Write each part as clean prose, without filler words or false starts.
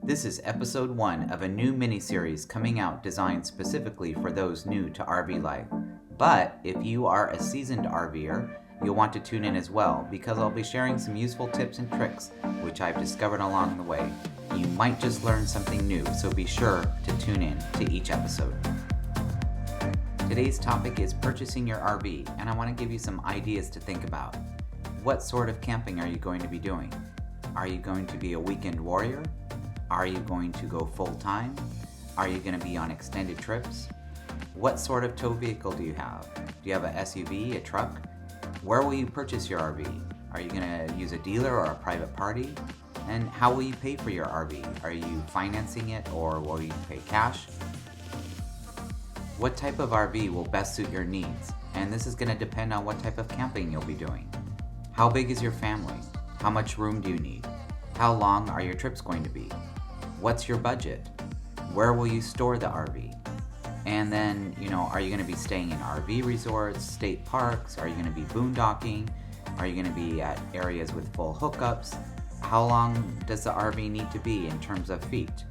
This is episode 1 of a new mini-series coming out designed specifically for those new to RV life. But if you are a seasoned RV'er, you'll want to tune in as well because I'll be sharing some useful tips and tricks which I've discovered along the way. You might just learn something new, so be sure to tune in to each episode. Today's topic is purchasing your RV, and I want to give you some ideas to think about. What sort of camping are you going to be doing? Are you going to be a weekend warrior? Are you going to go full-time? Are you going to be on extended trips? What sort of tow vehicle do you have? Do you have an SUV, a truck? Where will you purchase your RV? Are you going to use a dealer or a private party? And how will you pay for your RV? Are you financing it or will you pay cash? What type of RV will best suit your needs? And this is going to depend on what type of camping you'll be doing. How big is your family? How much room do you need? How long are your trips going to be? What's your budget? Where will you store the RV? And then, are you going to be staying in RV resorts, state parks? Are you going to be boondocking? Are you going to be at areas with full hookups? How long does the RV need to be in terms of feet?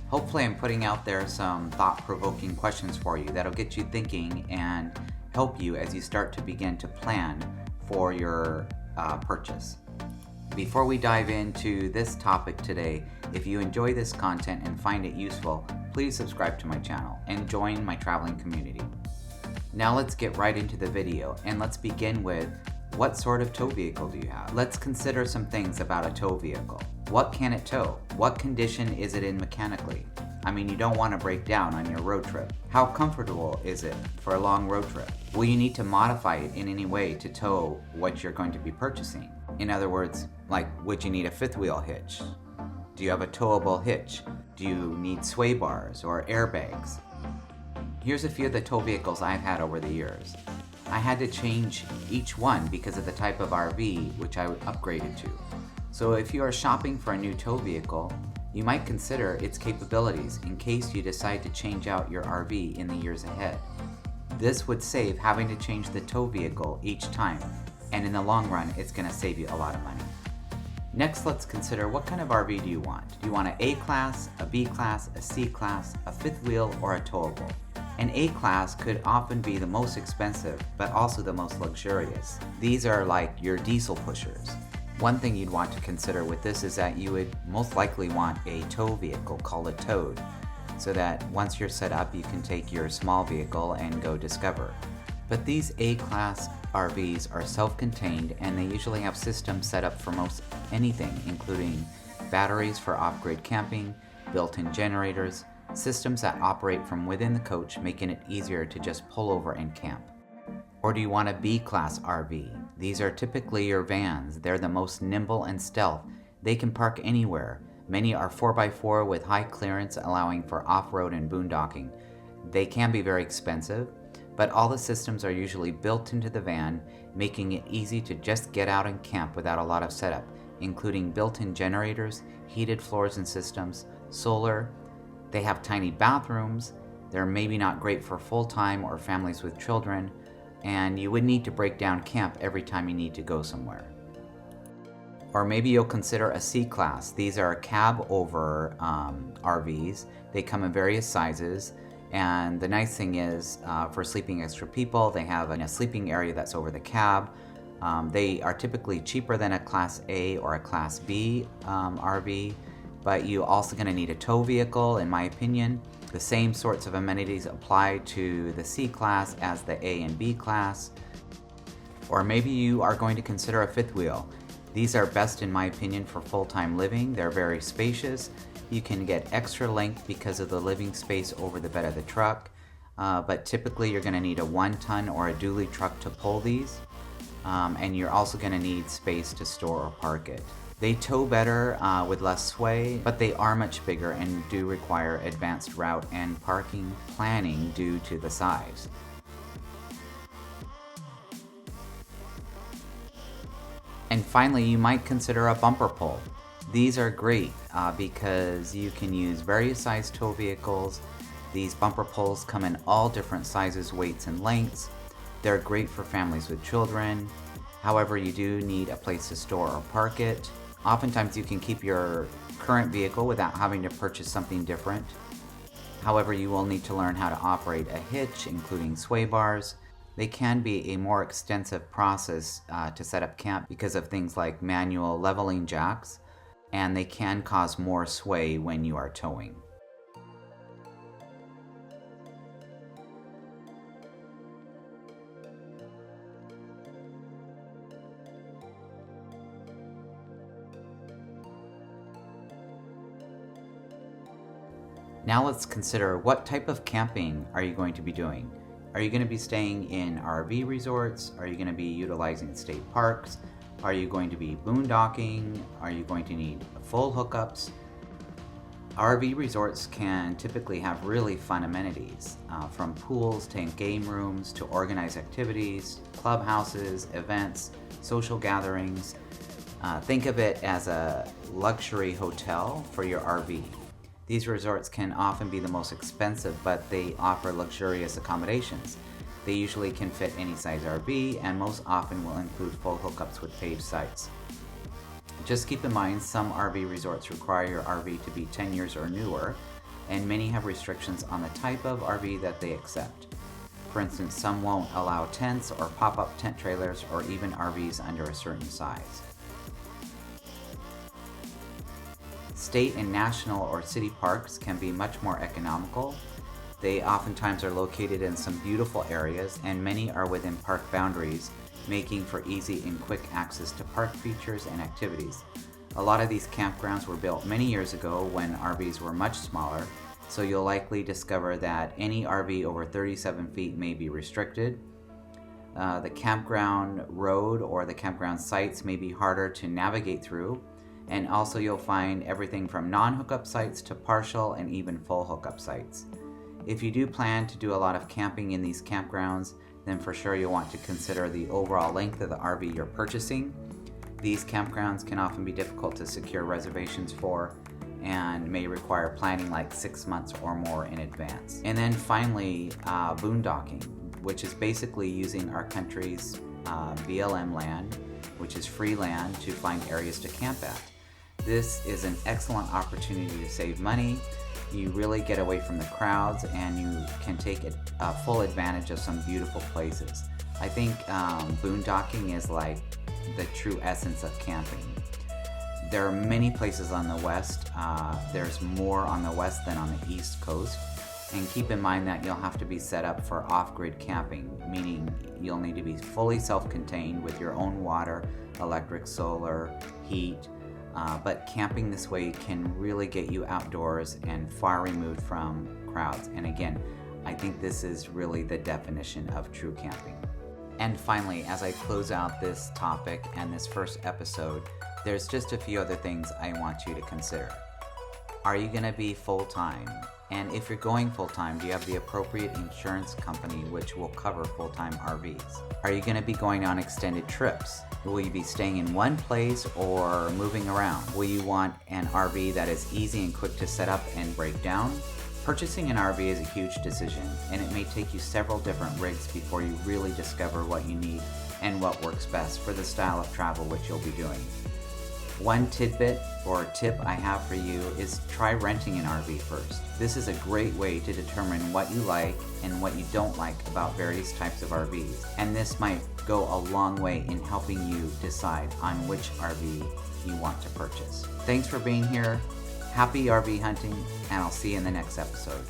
Hopefully I'm putting out there some thought-provoking questions for you that'll get you thinking and help you as you start to begin to plan for your purchase. Before we dive into this topic today, if you enjoy this content and find it useful, please subscribe to my channel and join my traveling community. Now let's get right into the video, and let's begin with what sort of tow vehicle do you have? Let's consider some things about a tow vehicle. What can it tow? What condition is it in mechanically? You don't want to break down on your road trip. How comfortable is it for a long road trip? Will you need to modify it in any way to tow what you're going to be purchasing? In other words, would you need a fifth wheel hitch? Do you have a towable hitch? Do you need sway bars or airbags? Here's a few of the tow vehicles I've had over the years. I had to change each one because of the type of RV which I upgraded to. So if you are shopping for a new tow vehicle, you might consider its capabilities in case you decide to change out your RV in the years ahead. This would save having to change the tow vehicle each time, and in the long run, it's going to save you a lot of money. Next, let's consider what kind of RV do you want? Do you want an A class, a B class, a C class, a fifth wheel, or a towable? An A class could often be the most expensive, but also the most luxurious. These are like your diesel pushers. One thing you'd want to consider with this is that you would most likely want a tow vehicle called a toad, so that once you're set up, you can take your small vehicle and go discover. But these A-class RVs are self-contained, and they usually have systems set up for most anything, including batteries for off-grid camping, built-in generators, systems that operate from within the coach, making it easier to just pull over and camp. Or do you want a B-class RV? These are typically your vans. They're the most nimble and stealth. They can park anywhere. Many are 4x4 with high clearance, allowing for off-road and boondocking. They can be very expensive, but all the systems are usually built into the van, making it easy to just get out and camp without a lot of setup, including built-in generators, heated floors and systems, solar. They have tiny bathrooms. They're maybe not great for full-time or families with children, and you would need to break down camp every time you need to go somewhere. Or maybe you'll consider a C-class. These are cab-over RVs. They come in various sizes, and the nice thing is, for sleeping extra people, they have a sleeping area that's over the cab. They are typically cheaper than a Class A or a Class B RV, but you're also going to need a tow vehicle, in my opinion. The same sorts of amenities apply to the C class as the A and B class. Or maybe you are going to consider a fifth wheel. These are best, in my opinion, for full-time living. They're very spacious. You can get extra length because of the living space over the bed of the truck, but typically you're going to need a 1-ton or a dually truck to pull these, and you're also going to need space to store or park it. They tow better with less sway, but they are much bigger and do require advanced route and parking planning due to the size. And finally, you might consider a bumper pull. These are great because you can use various size tow vehicles. These bumper pulls come in all different sizes, weights, and lengths. They're great for families with children. However, you do need a place to store or park it. Oftentimes you can keep your current vehicle without having to purchase something different. However, you will need to learn how to operate a hitch, including sway bars. They can be a more extensive process to set up camp because of things like manual leveling jacks, and they can cause more sway when you are towing. Now let's consider, what type of camping are you going to be doing? Are you going to be staying in RV resorts? Are you going to be utilizing state parks? Are you going to be boondocking? Are you going to need full hookups? RV resorts can typically have really fun amenities, from pools to game rooms to organized activities, clubhouses, events, social gatherings. Think of it as a luxury hotel for your RV. These resorts can often be the most expensive, but they offer luxurious accommodations. They usually can fit any size RV and most often will include full hookups with paved sites. Just keep in mind, some RV resorts require your RV to be 10 years or newer, and many have restrictions on the type of RV that they accept. For instance, some won't allow tents or pop-up tent trailers or even RVs under a certain size. State and national or city parks can be much more economical. They oftentimes are located in some beautiful areas, and many are within park boundaries, making for easy and quick access to park features and activities. A lot of these campgrounds were built many years ago when RVs were much smaller, so you'll likely discover that any RV over 37 feet may be restricted. The campground road or the campground sites may be harder to navigate through, and also you'll find everything from non-hookup sites to partial and even full hookup sites. If you do plan to do a lot of camping in these campgrounds, then for sure you'll want to consider the overall length of the RV you're purchasing. These campgrounds can often be difficult to secure reservations for and may require planning like 6 months or more in advance. And then finally, boondocking, which is basically using our country's BLM land, which is free land, to find areas to camp at. This is an excellent opportunity to save money. You really get away from the crowds and you can take full advantage of some beautiful places. I think boondocking is like the true essence of camping. There are many places on the west. There's more on the west than on the east coast. And keep in mind that you'll have to be set up for off-grid camping, meaning you'll need to be fully self-contained with your own water, electric, solar, heat. But camping this way can really get you outdoors and far removed from crowds. And again, I think this is really the definition of true camping. And finally, as I close out this topic and this first episode, there's just a few other things I want you to consider. Are you going to be full-time? And if you're going full-time, do you have the appropriate insurance company which will cover full-time RVs? Are you going to be going on extended trips? Will you be staying in one place or moving around? Will you want an RV that is easy and quick to set up and break down? Purchasing an RV is a huge decision, and it may take you several different rigs before you really discover what you need and what works best for the style of travel which you'll be doing. One tidbit or tip I have for you is try renting an RV first. This is a great way to determine what you like and what you don't like about various types of RVs, and this might go a long way in helping you decide on which RV you want to purchase. Thanks for being here. Happy RV hunting, and I'll see you in the next episode.